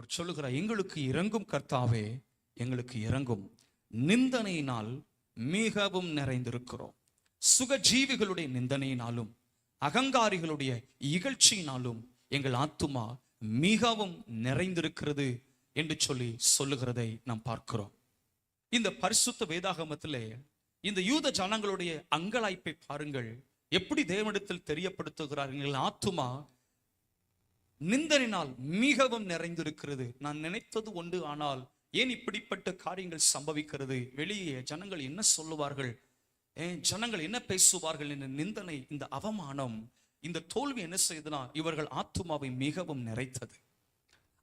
அவர் சொல்லுகிறார், எங்களுக்கு இறங்கும் கர்த்தாவே, எங்களுக்கு இறங்கும். நிந்தனையினால் மிகவும் நிறைந்திருக்கிறோம். சுகஜீவிகளுடைய நிந்தனையினாலும் அகங்காரிகளுடைய இகழ்ச்சியினாலும் எங்கள் ஆத்துமா மிகவும் நிறைந்திருக்கிறது என்று சொல்லுகிறதை நாம் பார்க்கிறோம். இந்த பரிசுத்த வேதாகமத்திலே இந்த யூத ஜனங்களுடைய அங்கலாய்ப்பை பாருங்கள். எப்படி தேவனிடத்தில் தெரியப்படுத்துகிறார், எங்கள் ஆத்துமா நிந்தனினால் மிகவும் நிறைந்திருக்கிறது. நான் நினைத்தது ஒன்று, ஆனால் ஏன் இப்படிப்பட்ட காரியங்கள் சம்பவிக்கிறது? வெளியே ஜனங்கள் என்ன சொல்லுவார்கள், ஜனங்கள் என்ன பேசுவார்கள் என்ற நிந்தனை, இந்த அவமானம், இந்த தோல்வி என்ன செய்தனா இவர்கள் ஆத்துமாவை மிகவும் நிறைத்தது.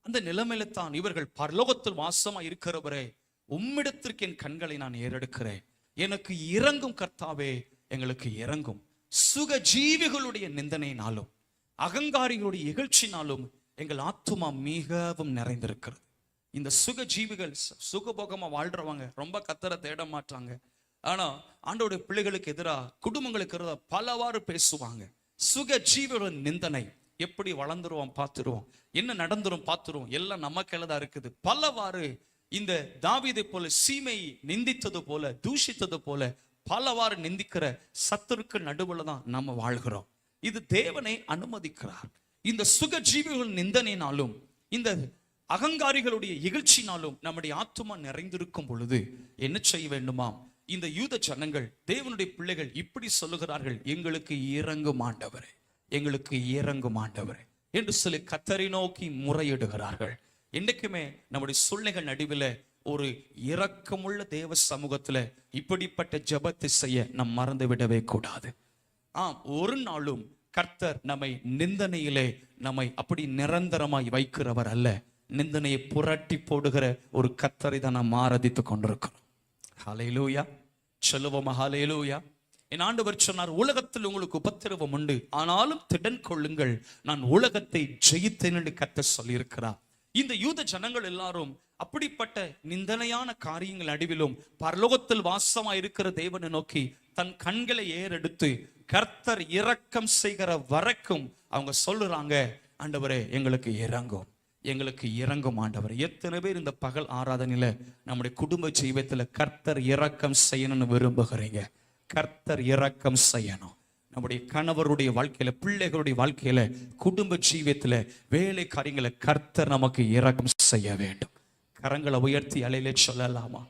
அந்த நிலைமையில தான் இவர்கள் பரலோகத்தில் வாசமா இருக்கிறவரே, உம்மிடத்திற்கு என் கண்களை நான் ஏறெடுக்கிறேன், எனக்கு இறங்கும் கர்த்தாவே, எங்களுக்கு இறங்கும். சுக ஜீவிகளுடைய நிந்தனையினாலும் அகங்காரிகளுடைய இகழ்ச்சினாலும் எங்கள் ஆத்துமா மிகவும் நிறைந்திருக்கிறது. இந்த சுக ஜீவிகள் சுகபோகமா வாழ்றவங்க ரொம்ப கத்தரை தேட மாட்டாங்க. ஆனா ஆண்டவருடைய பிள்ளைகளுக்கு எதிராக, குடும்பங்களுக்கு எதிராக பலவாறு பேசுவாங்க. சுக ஜீவிகளோட நிந்தனை, எப்படி வளர்ந்துருவோம் பார்த்துருவோம், என்ன நடந்துரும் பார்த்துருவோம், எல்லாம் நம்ம கையிலதான் இருக்குது. பலவாறு இந்த தாவீதை போல சீமை நிந்தித்தது போல, தூஷித்தது போல பலவாறு நிந்திக்கிற சத்துருக்கு நடுவுல தான் நம்ம வாழ்கிறோம். இது தேவனை அனுமதிக்கிறார். இந்த சுக ஜீவிகள் நிந்தனையினாலும் இந்த அகங்காரிகளுடைய இகழ்ச்சினாலும் நம்முடைய ஆத்துமா நிறைந்திருக்கும் பொழுது என்ன செய்ய வேண்டுமாம்? இந்த யூத ஜனங்கள், தேவனுடைய பிள்ளைகள் இப்படி சொல்லுகிறார்கள், எங்களுக்கு இறங்கும் ஆண்டவரே, எங்களுக்கு இறங்கும் ஆண்டவரே என்று சொல்லி கர்த்தரை நோக்கி முறையிடுகிறார்கள். என்றைக்குமே நம்முடைய சூழ்நிலைகள் நடுவில் ஒரு இரக்கமுள்ள தேவ சமூகத்துல இப்படிப்பட்ட ஜெபத்தை செய்ய நாம் மறந்து விடவே கூடாது. ஒரு நாளும் கர்த்தர் நம்மை நிந்தனையிலே நம்மை அப்படி நிரந்தரமாய் வைக்கிறவர் அல்ல. நிந்தனையை புரட்டி போடுகிற ஒரு கர்த்தரை தான் நாம் ஆராதித்துக் கொண்டிருக்கிறோம். ஹல்லேலூயா, சொல்லுவோம் ஹல்லேலூயா. என் ஆண்டவர் சொன்னார், உலகத்தில் உங்களுக்கு உபத்திரவம் உண்டு, ஆனாலும் திடன் கொள்ளுங்கள், நான் உலகத்தை ஜெயித்தேன் என்று கர்த்தர் சொல்லியிருக்கிறார். இந்த யூத ஜனங்கள் எல்லாரும் அப்படிப்பட்ட நிந்தனையான காரியங்கள் நடுவிலும் பரலோகத்தில் வாசமா இருக்கிற தேவனை நோக்கி தன் கண்களை ஏறெடுத்து கர்த்தர் இரக்கம் செய்கிற வரைக்கும் அவங்க சொல்லுறாங்க, ஆண்டவரே எங்களுக்கு இறங்கும், எங்களுக்கு இறங்கும் ஆண்டவர். எத்தனை பேர் இந்த பகல் ஆராதனையில நம்முடைய குடும்ப ஜீவியத்துல கர்த்தர் இரக்கம் செய்யணும்னு விரும்புகிறீங்க? கர்த்தர் இரக்கம் செய்யணும். நம்முடைய கணவருடைய வாழ்க்கையில, பிள்ளைகளுடைய வாழ்க்கையில, குடும்ப ஜீவியத்துல, வேலை காரியங்களை கர்த்தர் நமக்கு இரக்கம் செய்ய வேண்டும். கரங்களை உயர்த்தி அலையிலே சொல்லலாமா?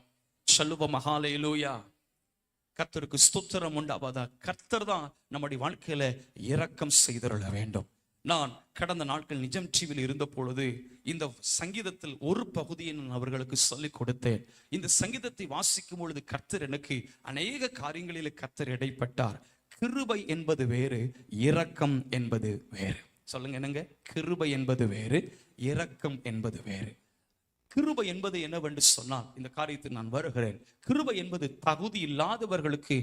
சொல்லுவோம் ஹல்லேலூயா. கர்த்தருக்கு ஸ்தோத்திரம் உண்டாவதா. கர்த்தர் தான் நம்முடைய வாழ்க்கையில இரக்கம் செய்தருள வேண்டும். நான் கடந்த நாட்கள் நிஜம் டிவியில் இருந்த பொழுது இந்த சங்கீதத்தில் ஒரு பகுதியை நான் அவர்களுக்கு சொல்லிக் கொடுத்தேன். இந்த சங்கீதத்தை வாசிக்கும் பொழுது கர்த்தர் எனக்கு அநேக காரியங்களில் கர்த்தர் இடைப்பட்டார். கிருபை என்பது வேறு, இரக்கம் என்பது வேறு. சொல்லுங்க என்னங்க? கிருபை என்பது வேறு, இரக்கம் என்பது வேறு. கிருபை என்பது என்னவென்று சொன்னால், இந்த காரியத்தில் நான் வருகிறேன். கிருபை என்பது தகுதி இல்லாதவர்களுக்கு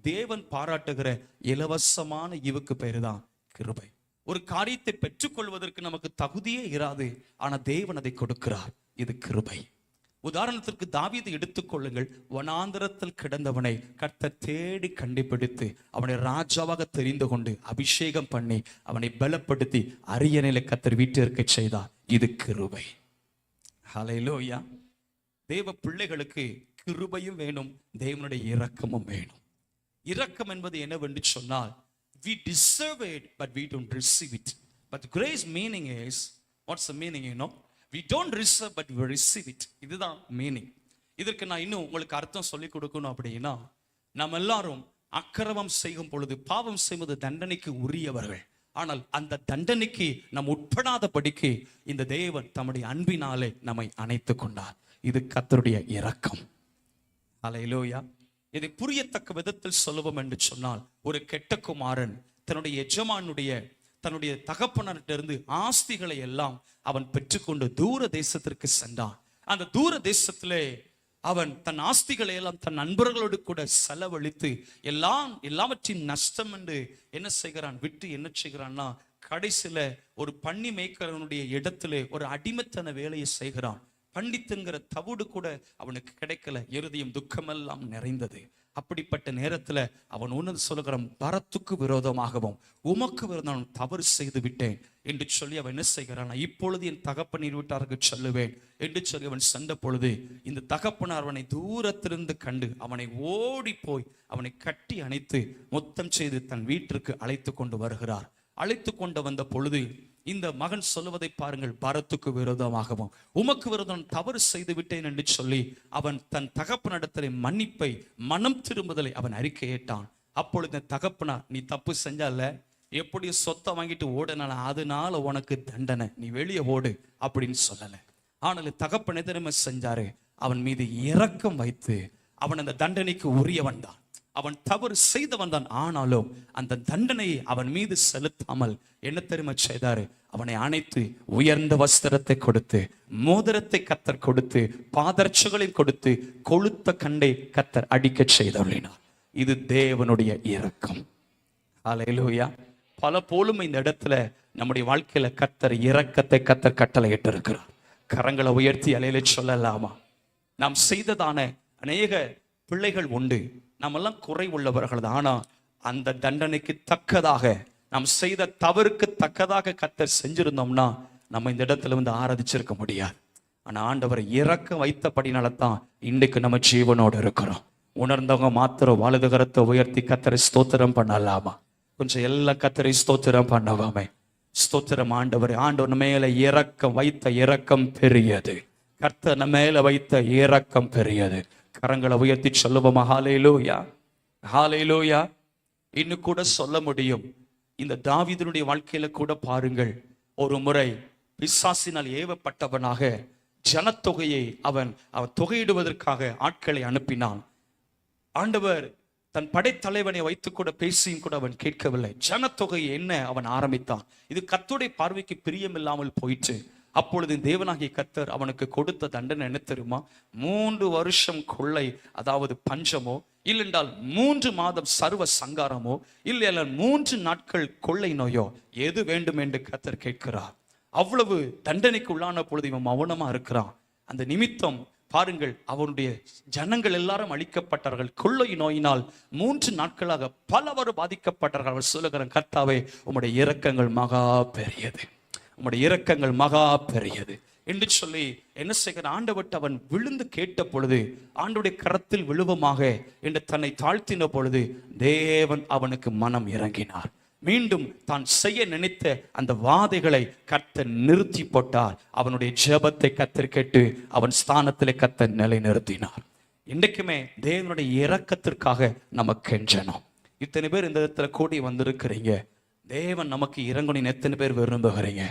தேவன் பாராட்டுகிற இலவசமான ஈவுக்கு பேரு தான் கிருபை. ஒரு காரியத்தை பெற்றுக்கொள்வதற்கு நமக்கு தகுதியே இராது, ஆனா தேவன் அதை கொடுக்கிறார். இது கிருபை. உதாரணத்திற்கு தாவீதை எடுத்துக்கொள்ளுங்கள். வனாந்தரத்தில் கிடந்தவனை கர்த்தர் தேடி கண்டுபிடித்து அவனை ராஜாவாக தெரிந்து கொண்டு அபிஷேகம் பண்ணி அவனை பலப்படுத்தி அரியணையில கர்த்தர் வீட்டிற்கு செய்தார். இது கிருபை. ஹல்லேலூயா. தேவ பிள்ளைகளுக்கு கிருபையும் வேணும், தேவனுடைய இரக்கமும் வேணும். இரக்கம் என்பது என்னவென்று சொன்னால், we deserve it but we don't receive it. But grace meaning is, what's the meaning, you know? We don't deserve but we receive it. இதுதான் மீனிங். இதற்கு நான் இன்னும் உங்களுக்கு அர்த்தம் சொல்லிக் கொடுக்கணும். அப்படின்னா, நாம் எல்லாரும் அக்கிரமம் செய்யும் பொழுது, பாவம் செய்வது தண்டனைக்கு உரியவர்கள். ஆனால் அந்த தண்டனைக்கு நாம் உட்படாதபடிக்கு இந்த தேவன் தம்முடைய அன்பினாலே நம்மை அணைத்துக் கொண்டார். இது கர்த்தருடைய இரக்கம். ஹல்லேலூயா. இதை புரியத்தக்க விதத்தில் சொல்லுவோம் என்று சொன்னால், ஒரு கெட்ட குமாரன் தன்னுடைய எஜமானுடைய, தன்னுடைய தகப்பனிடமிருந்து ஆஸ்திகளை எல்லாம் அவன் பெற்றுக்கொண்டு தூர தேசத்திற்கு சென்றான். அந்த தூர தேசத்திலே அவன் தன் ஆஸ்திகளை எல்லாம் தன் நண்பர்களோடு கூட செலவழித்து எல்லாவற்றின் நஷ்டம் என்று என்ன செய்கிறான், விட்டு என்ன செய்கிறான்னா, கடைசியில ஒரு பண்ணி மேய்க்கிறவனுடைய இடத்திலே ஒரு அடிமைத்தன வேலையை செய்கிறான். பண்டித்துங்கிற தவிடு கூட அவனுக்கு கிடைக்கல. இருதயம் துக்கமெல்லாம் நிறைந்தது. அப்படிப்பட்ட நேரத்துல அவன் ஒன்று சொல்லுகிறான், பரத்துக்கு விரோதமாகவும் உமக்கு விரோதம் தவறு செய்து விட்டேன் என்று சொல்லி அவன் என்ன செய்கிறான், இப்பொழுது என் தகப்பன் வீட்டாருக்கு சொல்லுவேன் என்று சொல்லி அவன் சென்ற பொழுது இந்த தகப்பனார் அவனை தூரத்திலிருந்து கண்டு அவனை ஓடி போய் அவனை கட்டி அணைத்து முத்தம் செய்து தன் வீட்டிற்கு அழைத்து கொண்டு வருகிறார். அழைத்து கொண்டு வந்த பொழுது இந்த மகன் சொல்லுவதை பாருங்கள், பரத்துக்கு விரோதமாகவும் உமக்கு விரோதம் தவறு செய்து விட்டேன் என்று சொல்லி அவன் தன் தகப்பனிடத்திலே மன்னிப்பை, மனம் திரும்புதலை அவன் அறிக்கையிட்டான். அப்பொழுது தகப்பனார், நீ தப்பு செஞ்சால, எப்படி சொத்தை வாங்கிட்டு ஓடனால அதனால உனக்கு தண்டனை, நீ வெளியே ஓடு அப்படின்னு சொல்லல. ஆனால் தகப்பன் எதிரமே செஞ்சாரு, அவன் மீது இரக்கம் வைத்து அவன் அந்த தண்டனைக்கு உரியவன் தான், அவன் தவறு செய்தவன் தான். ஆனாலும் அந்த தண்டனையை அவன் மீது செலுத்தாமல் என்ன தெரியுமா செய்தாரு, அவனை அணைத்து உயர்ந்த வஸ்திரத்தை கொடுத்து, மோதிரத்தை கத்தர் கொடுத்து, பாதரட்சைகளையும் கொடுத்து, கொழுத்த கண்டை கத்தர் அடிக்க செய்தருளினார். இது தேவனுடைய இரக்கம். அல்லேலூயா. பல போலும் இந்த இடத்துல நம்முடைய வாழ்க்கையில கத்தர் இரக்கத்தை கத்தர் கட்டளையிட்டு இருக்கிறார். கரங்களை உயர்த்தி அலையில சொல்லலாமா? நாம் செய்ததான அநேக பிள்ளைகள் உண்டு, நம்மெல்லாம் குறை உள்ளவர்கள் தான். ஆனா அந்த தண்டனைக்கு தக்கதாக, நாம் செய்த தவறுக்கு தக்கதாக கர்த்தர் செஞ்சிருந்தோம்னா நம்ம இந்த இடத்துல வந்து ஆராதிச்சிருக்க முடியாது. ஆனா ஆண்டவர் இறக்க வைத்தபடினால தான் இன்றைக்கு நம்ம ஜீவனோடு இருக்கிறோம். உணர்ந்தவங்க மாத்திரம் வலது கரத்தை உயர்த்தி கர்த்தரை ஸ்தோத்திரம் பண்ணலாமா? கொஞ்சம் எல்லாம் கர்த்தரை ஸ்தோத்திரம் பண்ணவாமே. ஸ்தோத்திரம் ஆண்டவர். ஆண்டவர் மேல இரக்கம் வைத்த இரக்கம் பெரியது. கர்த்தர் மேல வைத்த இரக்கம் பெரியது. கரங்களை உயர்த்தி சொல்லுவோமா? ஹல்லேலூயா, ஹல்லேலூயா. இன்னும் கூட சொல்ல முடியும், இந்த தாவீதுனுடைய வாழ்க்கையில கூட பாருங்கள், ஒரு முறை பிசாசினால் ஏவப்பட்டவனாக ஜனத்தொகையை அவன் தொகையிடுவதற்காக ஆட்களை அனுப்பினான். ஆண்டவர் தன் படைத்தலைவனை வைத்து கூட பேசியும் கூட அவன் கேட்கவில்லை. ஜனத்தொகையை என்ன அவன் ஆரம்பித்தான். இது கர்த்தருடைய பார்வைக்கு பிரியமில்லாமல் போயிற்று. அப்பொழுது தேவனாகிய கர்த்தர் அவனுக்கு கொடுத்த தண்டனை என்ன தெரியுமா? 3 வருஷம் கொள்ளை, அதாவது பஞ்சமோ, இல்லென்றால் 3 மாதம் சர்வ சங்காரமோ, இல்லை 3 நாட்கள் கொள்ளை நோயோ, எது வேண்டும் என்று கர்த்தர் கேட்கிறார். அவ்வளவு தண்டனைக்கு உள்ளான பொழுது இவன் மௌனமா இருக்கிறான். அந்த நிமித்தம் பாருங்கள், அவனுடைய ஜனங்கள் எல்லாரும் அழிக்கப்பட்டார்கள். கொள்ளை நோயினால் 3 நாட்களாக பலவர் பாதிக்கப்பட்டார்கள். அவர் சொல்லுகிறான், கர்த்தாவே உம்முடைய இரக்கங்கள் மகா பெரியது, உம்முடைய இரக்கங்கள் மகா பெரியது என்று சொல்லி என்ன செய்கிற ஆண்டவர்கிட்ட அவன் விழுந்து கேட்ட பொழுது, ஆண்டவருடைய கரத்தில் விழுவமாக என்று தன்னை தாழ்த்தின பொழுது தேவன் அவனுக்கு மனம் இறங்கினார். மீண்டும் தான் செய்ய நினைத்த அந்த வாதைகளை கர்த்தர் நிறுத்தி போட்டார். அவனுடைய ஜெபத்தை கர்த்தர் கேட்டு அவன் ஸ்தானத்திலே கர்த்தர் நிலை நிறுத்தினார். இன்றைக்குமே தேவனுடைய இரக்கத்திற்காக நமக்கு கெஞ்சணும். இத்தனை பேர் இந்த இடத்துல கூடி வந்திருக்கிறீங்க. தேவன் நமக்கு இறங்கணும். எத்தனை பேர் விரும்புகிறீங்க?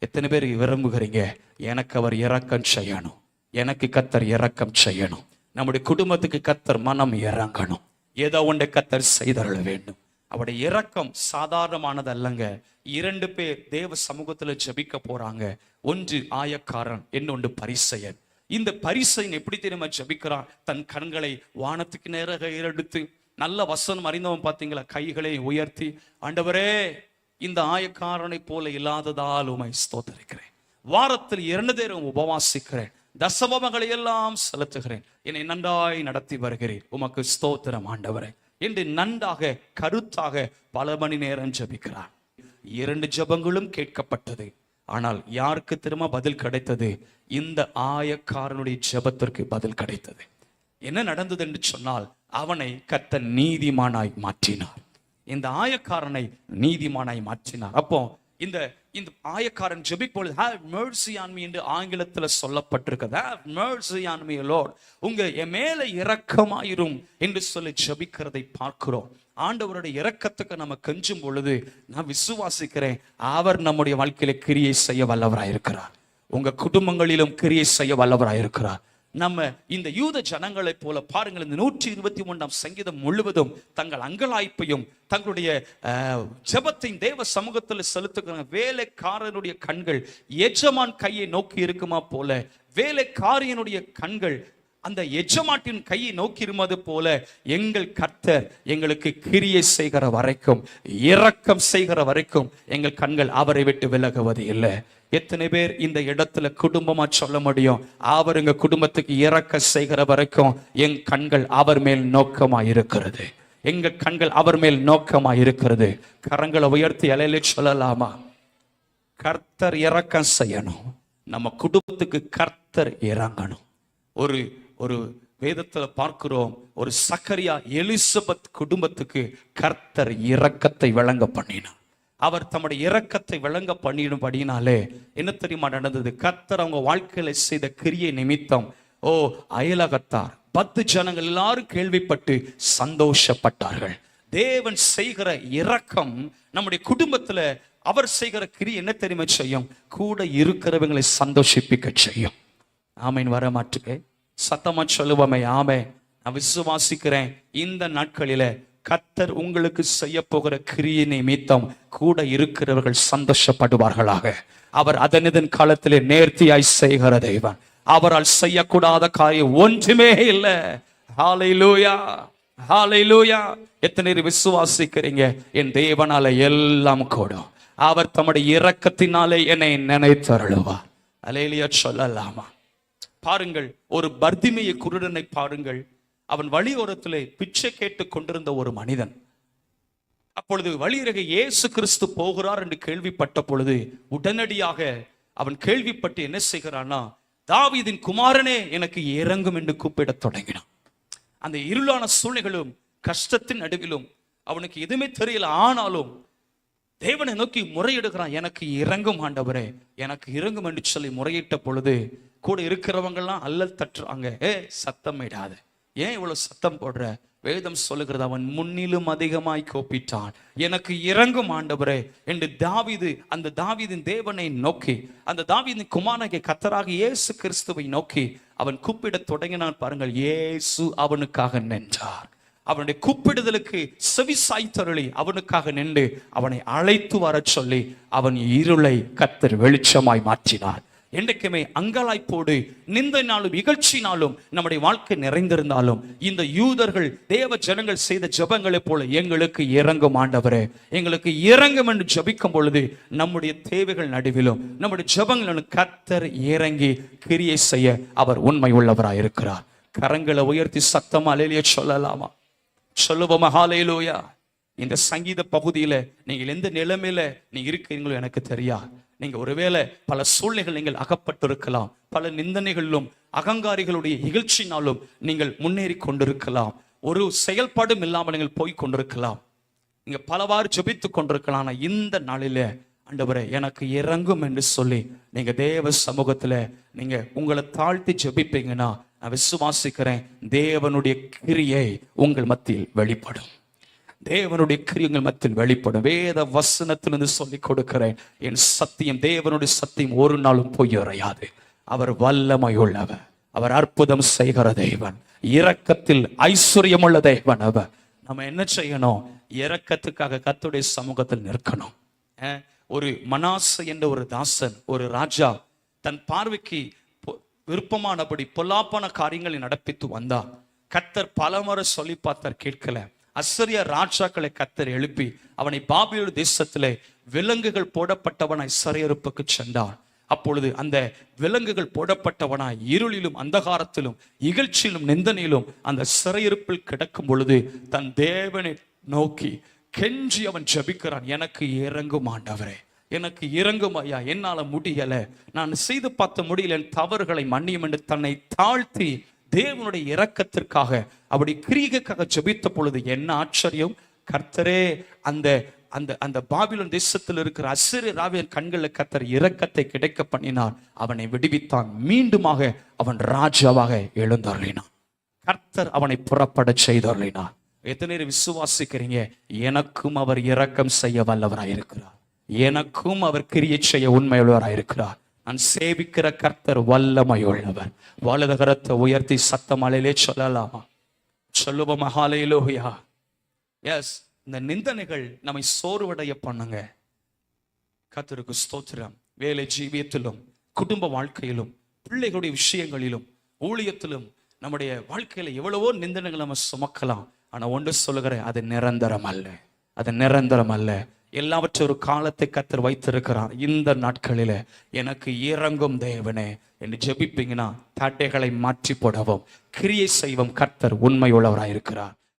எத்தனை பேர் விரும்புகிறீங்க? எனக்கு அவர் இரக்கம் செய்யணும், எனக்கு கர்த்தர் இரக்கம் செய்யணும், நம்முடைய குடும்பத்துக்கு கர்த்தர் மனம் இறங்கணும், ஏதோ ஒன்றை கர்த்தர் செய்தருள வேண்டும். அவருடைய இரக்கம் சாதாரணமானது அல்லங்க. 2 பேர் தேவ சமூகத்துல ஜெபிக்க போறாங்க. ஒன்று ஆயக்காரன், இன்னொன்று பரிசேயன். இந்த பரிசேயன் எப்படி தெரியுமா ஜெபிக்கிறான்? தன் கண்களை வானத்துக்கு நேராக ஏறெடுத்து, நல்ல வசனம் அறிந்தவன் பார்த்தீங்களா, கைகளை உயர்த்தி, ஆண்டவரே இந்த ஆயக்காரனை போல இல்லாததால் உம்மை ஸ்தோத்திரிக்கிறேன், வாரத்தில் 2 நேரம் உபவாசிக்கிறேன், தசமங்களை எல்லாம் செலுத்துகிறேன், என்னை நன்றாய் நடத்தி வருகிறேன், உமக்கு ஸ்தோத்திரம் ஆண்டவரே என்று நன்றாக கருத்தாக பல மணி நேரம் ஜெபிக்கிறார். 2 ஜெபங்களும் கேட்கப்பட்டது. ஆனால் யாருக்கு திரும்ப பதில் கிடைத்தது? இந்த ஆயக்காரனுடைய ஜெபத்திற்கு பதில் கிடைத்தது. என்ன நடந்தது என்று சொன்னால், அவனை கர்த்தர் நீதிமானாய் மாற்றினார். இந்த ஆயக்காரனை நீதிமானாய் மாற்றினார். அப்போ இந்த ஆயக்காரன் ஜெபிப்பொழுது have mercy on me என்று ஆங்கிலத்தில் சொல்லப்பட்டிருக்கிறது. have mercy on me Lord, உங்க என் மேல இரக்கமாயிரும் என்று சொல்லி ஜெபிக்கிறதை பார்க்கிறோம். ஆண்டவருடைய இரக்கத்துக்கு நம்ம கெஞ்சும் பொழுது நான் விசுவாசிக்கிறேன், அவர் நம்முடைய வாழ்க்கையில கிரியை செய்ய வல்லவராயிருக்கிறார். உங்க குடும்பங்களிலும் கிரியை செய்ய வல்லவராயிருக்கிறார். நம்ம இந்த யூத ஜனங்களை போல பாருங்கள், இந்த 121ஆம் சங்கீதம் முழுவதும் தங்கள் அங்கலாய்ப்பையும் தங்களுடைய ஜெபத்தையும் தேவ சமூகத்தில் செலுத்துகிறாங்க. வேலைக்காரனுடைய கண்கள் எஜமான் கையை நோக்கி இருக்குமா போல, வேலைக்காரியனுடைய கண்கள் அந்த எஜமாட்டின் கையை நோக்கி இருப்பது போல எங்கள் கர்த்தர் எங்களுக்கு கிரியை செய்கிற வரைக்கும், இரக்கம் செய்கிற வரைக்கும் எங்கள் கண்கள் அவரை விட்டு விலகுவது இல்லை. எத்தனை பேர் இந்த இடத்துல குடும்பமா சொல்ல முடியும், அவர் எங்க குடும்பத்துக்கு இறக்க செய்கிற வரைக்கும் என் கண்கள் அவர் மேல் நோக்கமா இருக்கிறது, எங்க கண்கள் அவர் மேல் நோக்கமா இருக்கிறது. கரங்களை உயர்த்தி அலையில சொல்லலாமா? கர்த்தர் இறக்கம் செய்யணும், நம்ம குடும்பத்துக்கு கர்த்தர் இறங்கணும். ஒரு ஒரு வேதத்துல பார்க்கிறோம், ஒரு சக்கரியா எலிசபெத் குடும்பத்துக்கு கர்த்தர் இரக்கத்தை விளங்க பண்ணினார். அவர் தம்முடைய இரக்கத்தை விளங்க பண்ணிடும்படினாலே என்ன தெரியுமா நடந்தது? கர்த்தர் அவங்க வாழ்க்கையில செய்த கிரியை நிமித்தம் அயலகத்தார் 10 ஜனங்கள் எல்லாரும் கேள்விப்பட்டு சந்தோஷப்பட்டார்கள். தேவன் செய்கிற இரக்கம் நம்முடைய குடும்பத்துல அவர் செய்கிற கிரியை என்ன தெரியுமா செய்யும்? கூட இருக்கிறவங்களை சந்தோஷிப்பிக்க செய்யும். ஆமேன். வர மாட்டுக்கு சத்தமா சொல்லுவோமே ஆமே. நான் விசுவாசிக்கிறேன், இந்த நாட்களில கர்த்தர் உங்களுக்கு செய்ய போகிற கிரியை நிமித்தம் கூட இருக்கிறவர்கள் சந்தோஷப்படுவார்களாக. அவர் அதனிதன் காலத்திலே நேர்த்தியாய் செய்கிற தெய்வன். அவரால் செய்யக்கூடாத காரியம் ஒன்றுமே இல்லை. ஹல்லேலூயா, ஹல்லேலூயா. எத்தனை விசுவாசிக்கிறீங்க? என் தேவனால எல்லாம் கூடும். அவர் தம்முடைய இரக்கத்தினாலே என்னை நினைத்தருளுவார். அல்லேலூயா சொல்லலாமா? பாருங்கள், ஒரு பர்திமேயு குருடனை பாருங்கள். அவன் வழியோரத்திலே பிச்சை கேட்டு கொண்டிருந்த ஒரு மனிதன். அப்பொழுது வழியருகே இயேசு கிறிஸ்து போகிறார் என்று கேள்விப்பட்ட பொழுது உடனடியாக அவன் கேள்விப்பட்டு என்ன செய்கிறான்னா, தாவீதின் குமாரனே எனக்கு இறங்கும் என்று கூப்பிடத் தொடங்கினான். அந்த இருளான சூழ்நிலைகளும் கஷ்டத்தின் நடுவிலும் அவனுக்கு எதுவுமே தெரியல. ஆனாலும் தேவனை நோக்கி முறையிடுகிறான், எனக்கு இறங்கும் ஆண்டவரே, எனக்கு இறங்கும் என்று சொல்லி முறையிட்ட பொழுது கூட இருக்கிறவங்க எல்லாம் அல்லல் தட்டுறாங்க. சத்தம் இடாத, ஏன் இவ்வளவு சத்தம் போடுற? வேதம் சொல்லுகிறது, அவன் முன்னிலும் அதிகமாய் கோப்பிட்டான், எனக்கு இறங்கும் ஆண்டவரே என்று அந்த தாவீதின் தேவனை நோக்கி, அந்த தாவீதின் குமாரனாகிய கர்த்தராக இயேசு கிறிஸ்துவை நோக்கி அவன் கூப்பிட தொடங்கினான். பாருங்கள், இயேசு அவனுக்காக நின்றார். அவனுடைய கூப்பிடுதலுக்கு செவி சாய்த்தருளி அவனுக்காக நின்று அவனை அழைத்து வர சொல்லி அவன் இருளை கர்த்தர் வெளிச்சமாய் மாற்றினார். என்றைக்குமே அங்கலாய்ப்போடு நிந்தைனாலும் இகழ்ச்சினாலும் நம்முடைய வாழ்க்கை நிறைந்திருந்தாலும் இந்த யூதர்கள் தேவ ஜனங்கள் செய்த ஜெபங்களை போல எங்களுக்கு இறங்கும் ஆண்டவரே, எங்களுக்கு இறங்கும் என்று ஜெபிக்கும் பொழுது நம்முடைய தேவைகள் நடுவிலும் நம்முடைய ஜெபங்களும் கர்த்தர் இறங்கி கிரியை செய்ய அவர் உண்மை உள்ளவராய் இருக்கிறார். கரங்களை உயர்த்தி சத்தமா அல்லேலூயா சொல்லலாமா? சொல்லுவோமா ஹல்லேலூயா? இந்த சங்கீத பகுதியில நீங்கள் எந்த நிலைமையில நீங்க இருக்கிறீங்களோ எனக்கு தெரியாது. நீங்க ஒருவேளை பல சூழ்நிலைகள் நீங்கள் அகப்பட்டிருக்கலாம், பல நிந்தனைகளிலும் அகங்காரிகளுடைய இகழ்ச்சினாலும் நீங்கள் முன்னேறி கொண்டிருக்கலாம், ஒரு செயல்பாடும் இல்லாமல் நீங்கள் போய் கொண்டிருக்கலாம், நீங்க பலவாறு ஜெபித்துக் கொண்டிருக்கலாம். ஆனா இந்த நாளில ஆண்டவரே எனக்கு இறங்கும் என்று சொல்லி நீங்க தேவ சமூகத்துல நீங்க உங்களை தாழ்த்தி ஜெபிப்பீங்கன்னா நான் விசுவாசிக்கிறேன், தேவனுடைய கிரியை உங்கள் மத்தியில் வெளிப்படும். தேவனுடைய கிரியங்கள் மத்தியில் வெளிப்படும். வேத வசனத்திலிருந்து சொல்லிக் கொடுக்கிறேன், என் சத்தியம், தேவனுடைய சத்தியம் ஒரு நாளும் பொய்யுரையாது. அவர் வல்லமை உள்ளவர், அவர் அற்புதம் செய்கிற தேவன், இரக்கத்தில் ஐஸ்வர்யம் உள்ள தேவன் அவர். நம்ம என்ன செய்யணும்? இரக்கத்துக்காக கர்த்தருடைய சமூகத்தில் நிற்கணும். ஒரு மனாசே என்ற ஒரு தாசன், ஒரு ராஜா தன் பார்வைக்கு விருப்பமானபடி பொல்லாப்பான காரியங்களை நடப்பித்து வந்தார். கர்த்தர் பலமுறை சொல்லி பார்த்தார், கேட்கல. அசரிய ராஜாக்களை கர்த்தர் எழுப்பி அவனை பாபிலோன் தேசத்திலே விலங்குகள் போடப்பட்டவனாய் சிறையிருப்புக்கு சென்றார். அப்பொழுது அந்த விலங்குகள் போடப்பட்டவனாய் இருளிலும் அந்தகாரத்திலும் இகழ்ச்சியிலும் நிந்தனையிலும் அந்த சிறையிருப்பில் கிடக்கும் பொழுது தன் தேவனை நோக்கி கெஞ்சி அவன் ஜெபிக்கிறான், எனக்கு இறங்கும் ஆண்டவரே, எனக்கு இறங்கும் ஐயா, என்னால முடியல, நான் செய்து பார்த்த முடியல, என் தவறுகளை மன்னியும் என்று தன்னை தாழ்த்தி தேவனுடைய இரக்கத்திற்காக அப்படி கிரியைக்காக ஜெபித்த பொழுது என்ன ஆச்சரியம்! கர்த்தரே அந்த அந்த அந்த பாபிலோன் தேசத்தில் இருக்கிற அசீரிய ராஜாவின் கண்களில் கர்த்தர் இரக்கத்தை கிடைக்க பண்ணினார். அவனை விடுவித்தான். மீண்டுமாக அவன் ராஜாவாக எழுந்தருளினான். கர்த்தர் அவனை புறப்பட செய்தருளினார். எத்தனை விசுவாசிக்கிறீங்க? எனக்கும் அவர் இரக்கம் செய்ய வல்லவராயிருக்கிறார், எனக்கும் அவர் கிரியை செய்ய உண்மையுள்ளவராயிருக்கிறார். நான் சேவிக்கிற கர்த்தர் வல்லமை உள்ளவர். வலது கரத்தை உயர்த்தி சத்தம் அலையிலே சொல்லலாமா? சொல்லுவோமா ஹல்லேலூயா? எஸ். இந்த நிந்தனைகள் நம்மை சோர்வடைய பண்ணுங்க. கர்த்தருக்கு ஸ்தோத்திரம். வேலை ஜீவியத்திலும் குடும்ப வாழ்க்கையிலும் பிள்ளைகளுடைய விஷயங்களிலும் ஊழியத்திலும் நம்முடைய வாழ்க்கையில எவ்வளவோ நிந்தனைகள் நம்ம சுமக்கலாம். ஆனா ஒன்று சொல்லுகிறேன், அது நிரந்தரம் அல்ல, அது நிரந்தரம் அல்ல. எல்லாவற்றும் ஒரு காலத்தை கர்த்தர் வைத்திருக்கிறார். இந்த நாட்களில எனக்கு இறங்கும் தேவனே என்று ஜெபிப்பீங்கன்னா தடைகளை மாற்றி போடவும் கிரியை செய்வோம். கர்த்தர் உண்மை உள்ளவராயிருக்கிறார்.